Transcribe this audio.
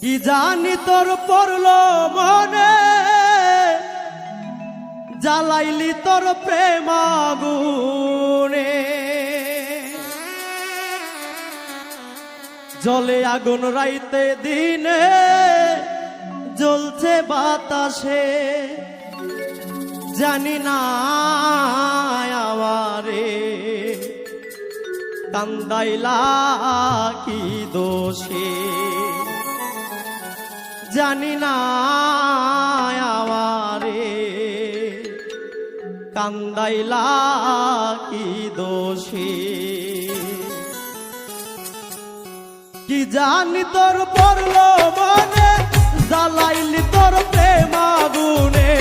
কি জানি তোর পড়লো মনে, জ্বালাইলি তোর প্রেম আগুনে। জলে আগুন রাইতে দিনে, জ্বলছে বাতাসে, জানি না আমারে কান্দাইলা কি দোষে, জানি না আমারে কান্দাইলা কি দোষে। কি জানি তোর পড়লো মনে, জ্বালাইলি তোর প্রেম আগুনে।